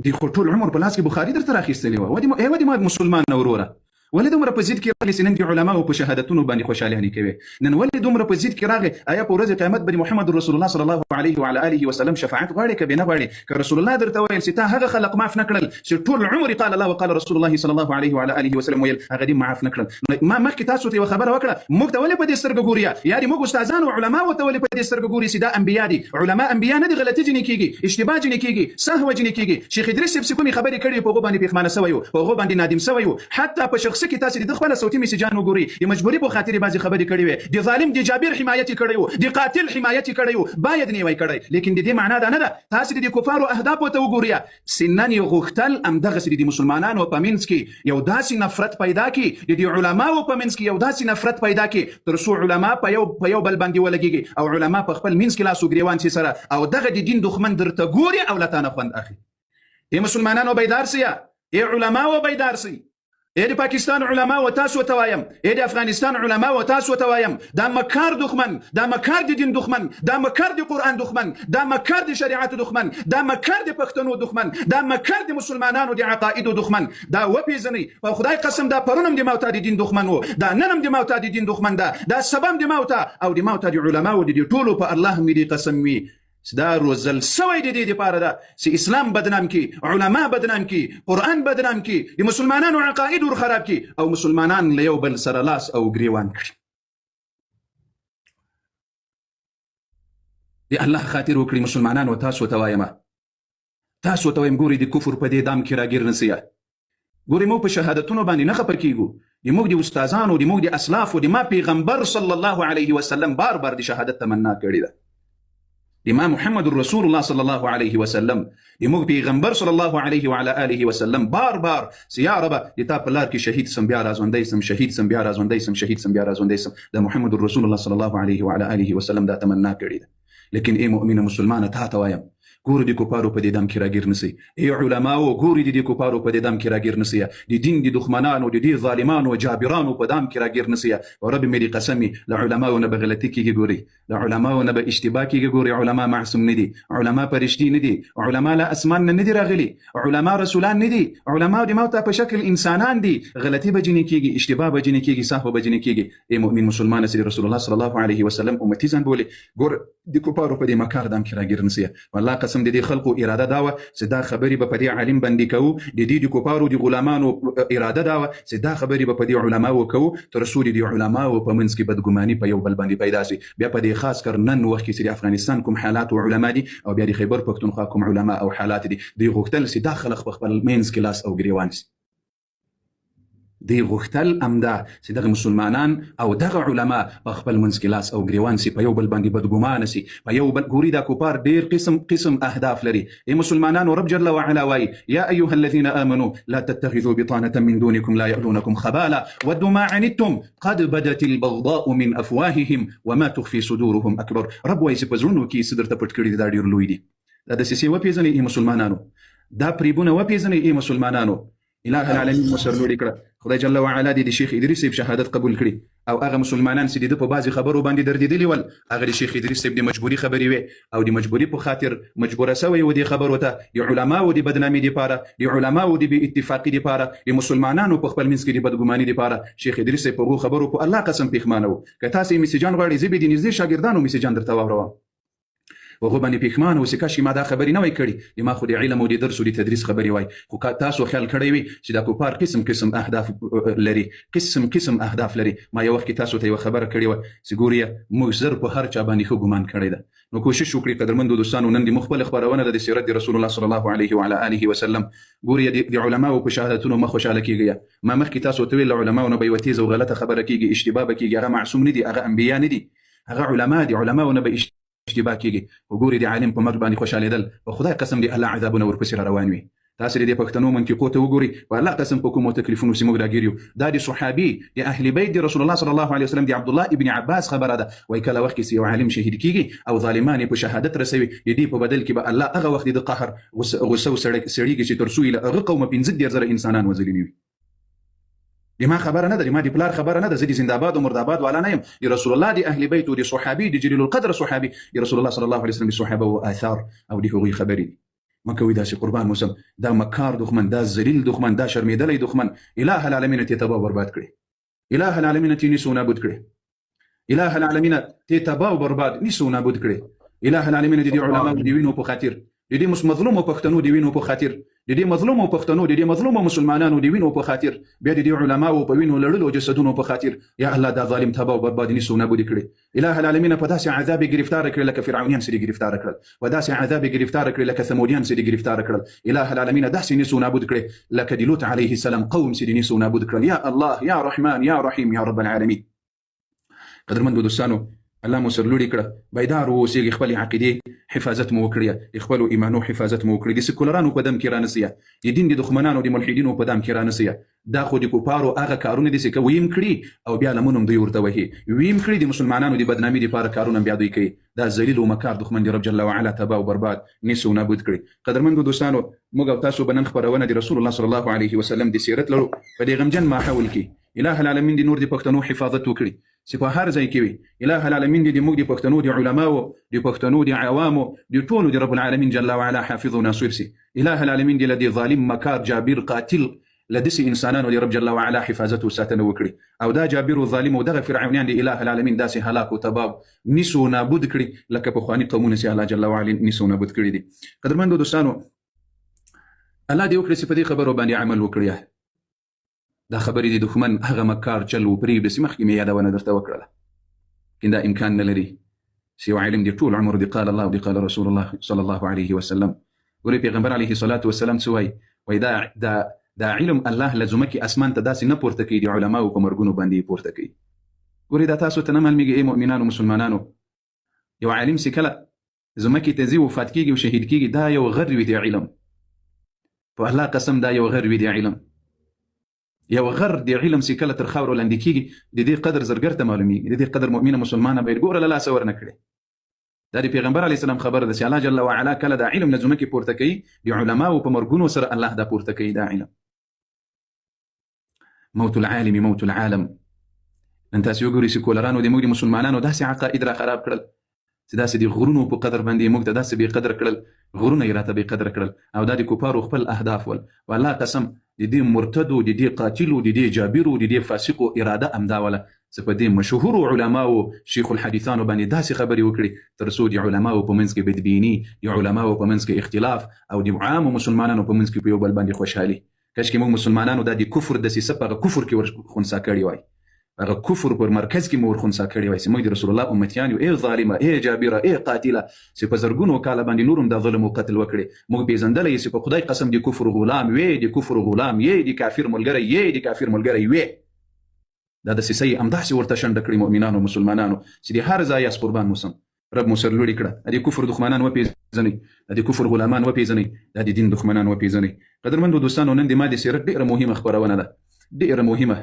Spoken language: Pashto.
دی خو ټول عمر په لاس کې بخاري درته راخیستلې وه ودې ما مسلمان وروره ولې دومره په ضد کې راغلې چې نن دې علماو په شهادتونو باندې خوشحالي کوي نن ولې دومره په ضد کې راغلې آیا په ورځ قیامت باندې محمد رسول الله صلی الله علیه وعلى اله وسلم شفاعت غواړي که نه غواړي که رسول الله درته ویل چې تا هغه خلق معاف نه کړل چې ټول عمر قال الله وقال رسول الله صلی الله علیه وعلى اله وسلم ویل هغه دې معاف نه کړل ما مخکې تاسو ته یوه خبره وکړه موږ ته ولې په دې سترګه ګوري یا دې موږ استادان او علما ته ولې په دې سترګه ګوري چې دا انبیا دي علما انبیا نه دي غلطي جنې کېږي اشتباه جنې کېږي سهو جنې کېږي شیخ ادریس صاحب کومې خبرې کړې په هغو باندې پښېمانه سوی و په هغو باندې نادم سوی و حتی په شخصي کې تاسو د خپله صوتي میسیجان وګورئ د مجبوري په خاطر بعضې خبرې کړې وې د ظالم د جابر حمایت یې کړی و د قاتل حمایت یې کړی و باید نیوی کړی لیکن د دې معنا دا نه ده تاسې د کفارو اهدافو ته وګورئ چې نن یې غوښتل همدغسې د مسلمانانو په منځ کې یو داسې نفرت پیدا کړي د علماو په منځ کې یو داسې نفرت پیدا کړي تر څو علما په یو بل باندې ولګېږي او علما په خپل منځ کې لاس و ګرېوان شي سره او دغه د دین دښمن درته ګوري او له تا نه خوند اخلي ای مسلمانانو بیدار سئ ای علماو بیدار سئ ای د پاکستان علما و تاسو ته وایم ای د افغانستان علما و تاسو ته وایم دا مکار دښمن دا مکار د دین دښمن دا مکار د قرآن دښمن دا مکار د شریعت دښمن دا مکار د پښتنو دښمن دا مکار د مسلمانانو د عقایدو دښمن دا وپېژنئ په خدای قسم دا پرونم د موته د دین دښمن و دا ننم د موته د دین دښمن ده دا سبم د موته او د موته د علماو د دې ټولو په الله مې دې قسم وي دا روزل سوی د دې دپاره ده چې اسلام بدنام کی علما بدنام کی قرآن بدنام کی د مسلمانانو عقاید ور خراب کی او مسلمانان له یو بل سره لاس او ګریوان کړي د الله خاطر وکړي مسلمانانو تاسو ته وایم ګوري د کفر په دې دام کې راګیر نه سئ ګوري موږ په شهادتونو باندې نه خفه کیږو د موږ د استادانو د موږ د اسلافو د ما پیغمبر صلی الله علیه وسلم بار د شهادت تمنا کړې ده امام محمد رسول الله صلی الله علیه وسلم موږ پیغمبر صلی الله علیه وعلى آله وسلم بار یا رب د تا په لار کې شهید سم بیا راځوندی سم شهید سم بیا راځوندی سم شهید سم بیا راځوندی سم د محمد رسول الله صلی الله علیه وعلى آله وسلم دا تمنا کړې ده لیکن ای مؤمنه مسلمانه ته وایم ګوري د کفارو په دې دم کې راګیر نه سئ ای علماو ګوري د کفارو په دې دم کې راګیر نه سئ د دین د دښمنانو د دې ظالمانو جابرانو په دم کې راګیر نه سئ او رب مې دې قسمي له علماو نه به غلطي کېږي ګوري له علماو نه به اشتباه کېږي ګوري علما معصوم نه دي علما فرشتي نه دي علما له اسمان نه دي راغلي علما رسولان نه دي علما د موته په شکل انسانان دي غلطي به جنې کېږي اشتباه به جنې کېږي سهو به جنې کېږي ای مؤمن مسلمان سي رسول الله صلی الله علیه وسلم امتی ځان بولي ګور د کفارو په دې مکار دم کې راګیر نه سئ والله قسم دې خلکو اراده دا وه چې دا خبرې به په دې عالم باندې کوو د دې د کفارو د غلامانو اراده دا وه چې دا خبرې به په دې علماو کوو تر څو د علماو په منځ کې بدګماني په یو بل باندې پیدا سي بیا په دې خاص کر نن وخت کې چې د افغانستان کوم حالات او علما دي او بیا د خیبر پښتونخوا کوم علما او حالات دي دوی غوښتل چې دا خلک په خپل منځ کې لاس او ګریوان سي دی غوښتل امدا چې دغه مسلمانان او دغه علما په خپل منځ کې لاس او ګریوان سي په یو بل باندې بدګمانه سي په یو بل ګوري دا کفار ډیر قسم اهداف لري ای مسلمانانو رب جل وعلا وایي یا ایها الذين امنوا لا تتخذوا بطانه من دونكم لا يألونكم خبالا ودوا ما عنتم قد بدت البغضاء من افواههم وما تخفي صدورهم اکبر رب وایي چې په زړونو کې څه درته پټ کړي دا ډیر لوی دي دا دسیسې وپېژنئ ای مسلمانانو دا پریبونه وپېژنئ ای مسلمانانو اله العالمین مسرلوړي کړه خدای جل وعلا دې د شیخ ادریس صاحب شهادت قبول کړي او هغه مسلمانان چې د په بعضې خبرو باندې دردېدلي ول هغه د شیخ ادریس صاحب د مجبوري خبرې وې او د مجبوري په خاطر مجبوره سوی و دې خبرو ته د علماو د بدنامي دپاره د علماو د بې اتفاقي دپاره د مسلمانانو په خپل منځ کې د بدګماني دپاره شیخ ادریس صاحب په هغو خبرو په الله قسم پښېمانه و که تاسې یې میسیجان غواړئ زه به د نږدې شاګردانو میسیجان درته واوروم وهغه باندې پښېمانه اوسې کاشکې ما دا خبرې نه وای کړي ما خو د علم او د درس او د تدریس خبرې وای خو تاسو خیال کړی وي چې دا کفار قسم اهداف لري قسم اهداف لري ما یو وخت کې تاسو ته یوه خبره کړې وه چې ګورې موږ زر په هر چا باندې ښه ګمان کړی ده نو کوشش وکړئ قدرمندو دوستانو نن د مخ خپله خپرونه ده د سیرت د رسول الله صلی الله علیه وعلى آله وسلم ګورې د علماو په شهادتونو مه خوشحاله کېږئ ما مخکې تاسو ته ویل له علماو نه به یوه تیزه او غلطه خبره کېږي اشتباه به کېږي هغه معصوم نه دي هغه انبیا نه دي هغه علما دي علماو نه به اشتباه کېږي وګوري د عالم په مرګ باندې خوشحالېدل په خدای قسم د الله عذابونه ورپسې را روان وي تاسو د پښتنو منطقو ته وګورئ په الله قسم په کومو تکلیفونو چې موږ راګیر یو دا د صحابي د اهل بیت د رسول الله صلی الله علیه وسلم د عبدالله ابن عباس خبره ده وایي کله وخت کې یو عالم شهید کېږي او ظالمان په شهادت رسوي د دې په بدل کې به الله هغه وخت د قهر غصه سړیږي چې تر څو یې له هغه قومه 15,000 انسانان وژلي نه وي ما خبره نه ده ما د پلار خبره نه ده زه د زنداباد او مرداباد والا نه یم د رسول الله د اهل بیت او د صحابي د جلیل القدر صحابي د رسول الله صلی الله علیه وسلم د صحابه او آثار او د هغوی خبرې دي مه کوئ داسې قربان موسم دا مکار دښمن، دا ذلیل دښمن، دا شرمېدلی دښمن اله العالمین ته تباه برباد کړي، اله العالمین ته نیسو نابود کړي، اله العالمین ته تباه برباد نیسو نابود کړي. اله العالمین د دې علماء د وینو په خاطر، د دې مظلومو پښتنو د وینو په خاطر، د دې مظلومو پښتنو د دې مظلومو مسلمانانو د وینو په خاطر، بیا د دې علماء په وینو لړلو جسدونو په خاطر یا الله دا ظالم تباه برباد نیسو نابود کړي. اله العالمین په داسې عذاب گرفتار کړي لکه فرعونیان سره گرفتار کړل، و داسې عذاب گرفتار کړي لکه ثمودیان سره گرفتار کړل. اله العالمین داسې نیسو نابود کړي لکه د لوط علیه السلام قوم سره نیسو نابود کړل. یا الله یا رحمان یا رحیم یا رب العالمین. قدرمنو دوستانو، الله مو سرلوړي کړه، بیدار اوسئ، خپل عقیدې حفاظت مو وکړئ، خپل ایمانو حفاظت مو وکړئ، د سکولرانو په دم کې رانسئ، د دین د دښمنانو د ملحدینو په دم کې رانسئ. دا خو د کفارو هغه کارونه دي چې ویم کړي او بیا لمون هم دوی ورته وهي، ویم کړي د مسلمانانو د بدنامي دپاره کارونه بیا دوی کوي. دا ذلیل او مکار دښمن د رب جل وعلا تباه او برباد نیسو نابود کړي. قدرمنو دوستانو، موږ او تاسو به نن خپرونه د رسول الله صلی الله علیه وسلم د سیرت لرو په دې غمجن ماحول کې. اله العالمین د نور د پښتنو حفاظت وکړي چې په هر ځای کې وي. اله العالمین د موږ د پښتنو د علماو، د پښتنو د عوامو، د ټولو د رب العالمین جل وعلا حافظ او ناصر سي. اله العالمین د لدی ظالم مکار جابر قاتل لدسي انسانانو د رب جل وعلا حفاظت او ساتنه وکړي، او دا جابر او ظالم او دغه فرعونیان د اله العالمین داسې هلاک او تباه نیسو نابود کړي لکه پخواني قومونه چې الله جل وعلا نیسو نابود کړي دي. قدرمنو دوستانو، الله دې وکړي چې په دې خبرو باندې عمل وکړي. دا خبرې د دښمن هغه مکار چل و پرېږده چې مخکې مې یادونه درته وکړله، لکن دا امکان نه لري چې یو عالم دې ټول عمر دې قال الله او دې قال رسول الله صلی الله علیه وسلم. ګورې پیغمبر علیه الصلاة والسلام څه وایي؟ وایي دا علم الله له ځمکې اسمان ته داسې نه پورته کوي، د علماو په مرګونو باندې یې پورته کوي. ګورې دا تاسو ته نه معلومېږي ای مؤمنانو مسلمانانو، یو عالم چې کله ځمکې ته ځي وفات کېږي او شهید کېږي، دا یو غر وي د علم، په الله قسم دا یو غر وي د علم. یو غر د علم چې کله تر خاورو لاندې کېږي، د دې قدر زرګر ته معلومېږي، د دې قدر مؤمنه مسلمانه باید ګوره له لاسه ورنه کړي. دا د پیغمبر علیه السلام خبره ده چې الله جل وعلا کله دا علم له ځمکې پورته کوي، د علماو په مرګونو سره الله دا پورته کوي دا علم. موت العالم موت العالم. نن تاسو وګورئ سکولرانو د موږ د مسلمانانو داسې عقاید را خراب کړل چې داسې د غرونو په قدر باندې موږ ته داسې بې قدر کړل، غرونه یې راته بې قدر کړل، او دا د کفارو خپل اهداف ول. والله قسم د دې مرتدو، د دې قاتلو، د دې جابرو، د دې فاسقو اراده همدا وله چې په دې مشهورو علماو شیخ الحدیثانو باندې داسې خبرې وکړي تر څو د علماو په منځ کې بدبیني، د علماو په منځ کې اختلاف، او د عامو مسلمانانو په منځ کې په یو بل باندې خوشحالي. کاشکې موږ مسلمانانو دا د کفر دسیسه په هغه کفر کې ورخنثی کړې وای، هغه کفر پر مرکز کې مو ورخنثی کړې وای چې موږ د رسول الله امتیان یو. ای ظالمه، ای جابره، ای قاتله چې په زرګونو کاله باندې نورم دا ظلم او قتل وکړي. موږ پیژندلی چې په خدای قسم د کفر غلام وې، د کفر غلام یې، د کافر ملګری یې، د کافر ملګری وې. دا دسیسه یې همداسې ورته شنډه کړي مؤمنانو مسلمانانو چې د هر ځای یاست قربان موسم. رب مو سرلوړي کړه، د کفر دښمنان وپېژنئ، د کفر غلامان وپېژنئ، د دین دښمنان وپېژنئ. قدرمنو دوستانو، نن د ما د سیرت ډېره مهمه خپرونه ده، ډېره مهمه.